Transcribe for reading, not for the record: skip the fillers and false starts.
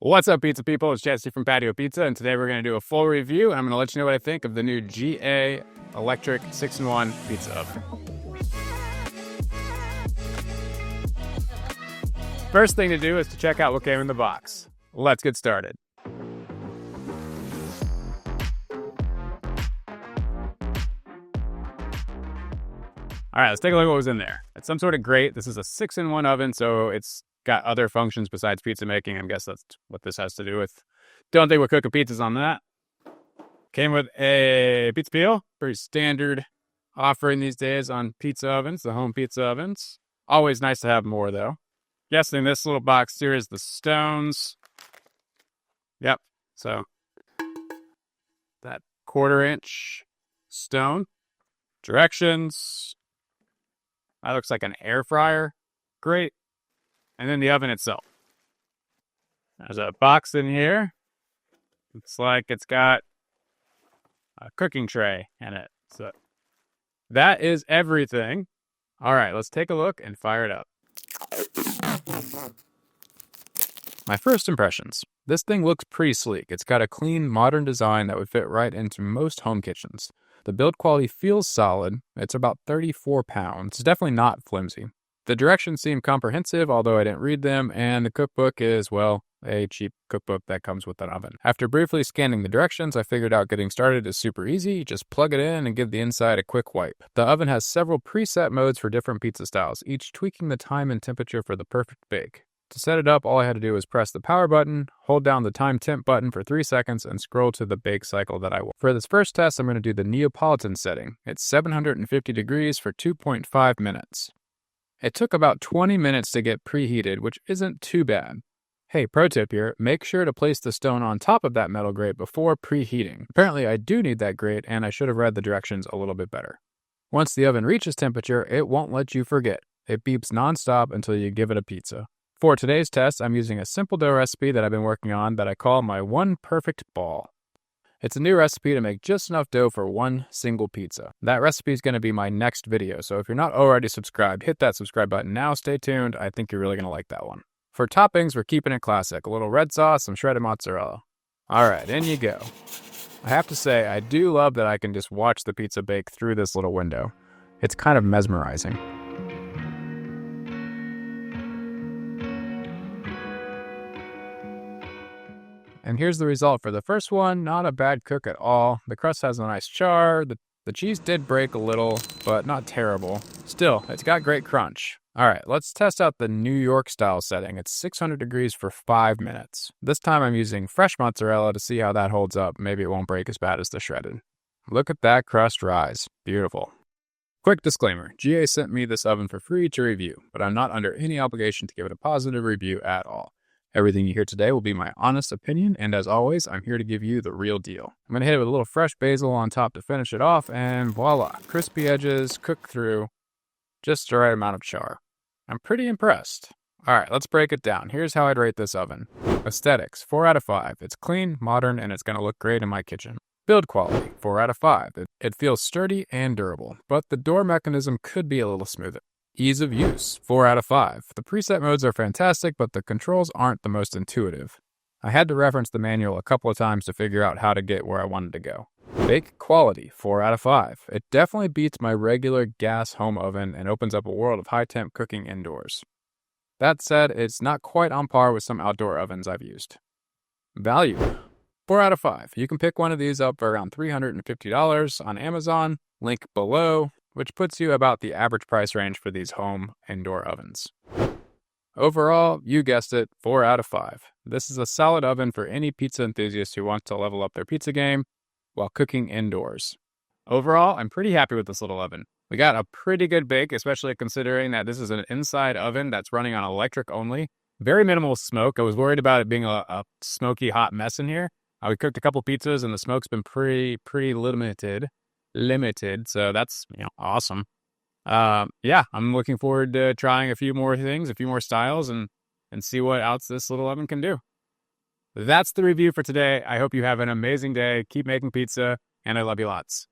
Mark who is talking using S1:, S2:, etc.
S1: What's up, pizza people? It's Jesse from Patio Pizza, and today we're going to do a full review, and I'm going to let you know what I think of the new GA Electric 6-in-1 Pizza Oven. First thing to do is to check out what came in the box. Let's get started. All right, let's take a look at what was in there. It's some sort of grate. This is a 6-in-1 oven, so it's got other functions besides pizza making. I guess that's what this has to do with. Don't think we're cooking pizzas on that. Came with a pizza peel. Pretty standard offering these days on pizza ovens, the home pizza ovens. Always nice to have more, though. Guessing this little box here is the stones. Yep, so that 1/4-inch stone. Directions. That looks like an air fryer. Great. And then the oven itself. There's a box in here. Looks like it's got a cooking tray in it. So that is everything. All right, let's take a look and fire it up. My first impressions. This thing looks pretty sleek. It's got a clean, modern design that would fit right into most home kitchens. The build quality feels solid. It's about 34 pounds. It's definitely not flimsy. The directions seem comprehensive, although I didn't read them, and the cookbook is, well, a cheap cookbook that comes with an oven. After briefly scanning the directions, I figured out getting started is super easy. Just plug it in and give the inside a quick wipe. The oven has several preset modes for different pizza styles, each tweaking the time and temperature for the perfect bake. To set it up, all I had to do was press the power button, hold down the time temp button for 3 seconds, and scroll to the bake cycle that I want. For this first test, I'm going to do the Neapolitan setting. It's 750 degrees for 2.5 minutes. It took about 20 minutes to get preheated, which isn't too bad. Hey, pro tip here, make sure to place the stone on top of that metal grate before preheating. Apparently I do need that grate, and I should have read the directions a little bit better. Once the oven reaches temperature, it won't let you forget. It beeps nonstop until you give it a pizza. For today's test, I'm using a simple dough recipe that I've been working on that I call my one perfect ball. It's a new recipe to make just enough dough for one single pizza. That recipe is going to be my next video, so if you're not already subscribed, hit that subscribe button now. Stay tuned. I think you're really going to like that one. For toppings, we're keeping it classic. A little red sauce, some shredded mozzarella. All right, in you go. I have to say, I do love that I can just watch the pizza bake through this little window. It's kind of mesmerizing. And here's the result for the first one. Not a bad cook at all. The crust has a nice char. The cheese did break a little, but not terrible. Still, it's got great crunch. All right, let's test out the New York style setting. It's 600 degrees for 5 minutes. This time I'm using fresh mozzarella to see how that holds up. Maybe it won't break as bad as the shredded. Look at that crust rise. Beautiful. Quick disclaimer, GA sent me this oven for free to review, but I'm not under any obligation to give it a positive review at all. Everything you hear today will be my honest opinion, and as always, I'm here to give you the real deal. I'm going to hit it with a little fresh basil on top to finish it off, and voila, crispy edges, cooked through, just the right amount of char. I'm pretty impressed. All right, let's break it down. Here's how I'd rate this oven. Aesthetics, 4 out of 5. It's clean, modern, and it's going to look great in my kitchen. Build quality, 4 out of 5. It feels sturdy and durable, but the door mechanism could be a little smoother. Ease of use, 4 out of 5. The preset modes are fantastic, but the controls aren't the most intuitive. I had to reference the manual a couple of times to figure out how to get where I wanted to go. Bake quality, 4 out of 5. It definitely beats my regular gas home oven and opens up a world of high-temp cooking indoors. That said, it's not quite on par with some outdoor ovens I've used. Value, 4 out of 5. You can pick one of these up for around $350 on Amazon, link below, which puts you about the average price range for these home indoor ovens. Overall, you guessed it, 4 out of 5. This is a solid oven for any pizza enthusiast who wants to level up their pizza game while cooking indoors. Overall, I'm pretty happy with this little oven. We got a pretty good bake, especially considering that this is an inside oven that's running on electric only. Very minimal smoke. I was worried about it being a smoky, hot mess in here. We cooked a couple pizzas and the smoke's been pretty limited, so that's awesome. Yeah, I'm looking forward to trying a few more things, a few more styles, and see what else this little oven can do. That's the review for today. I hope you have an amazing day. Keep making pizza, and I love you lots.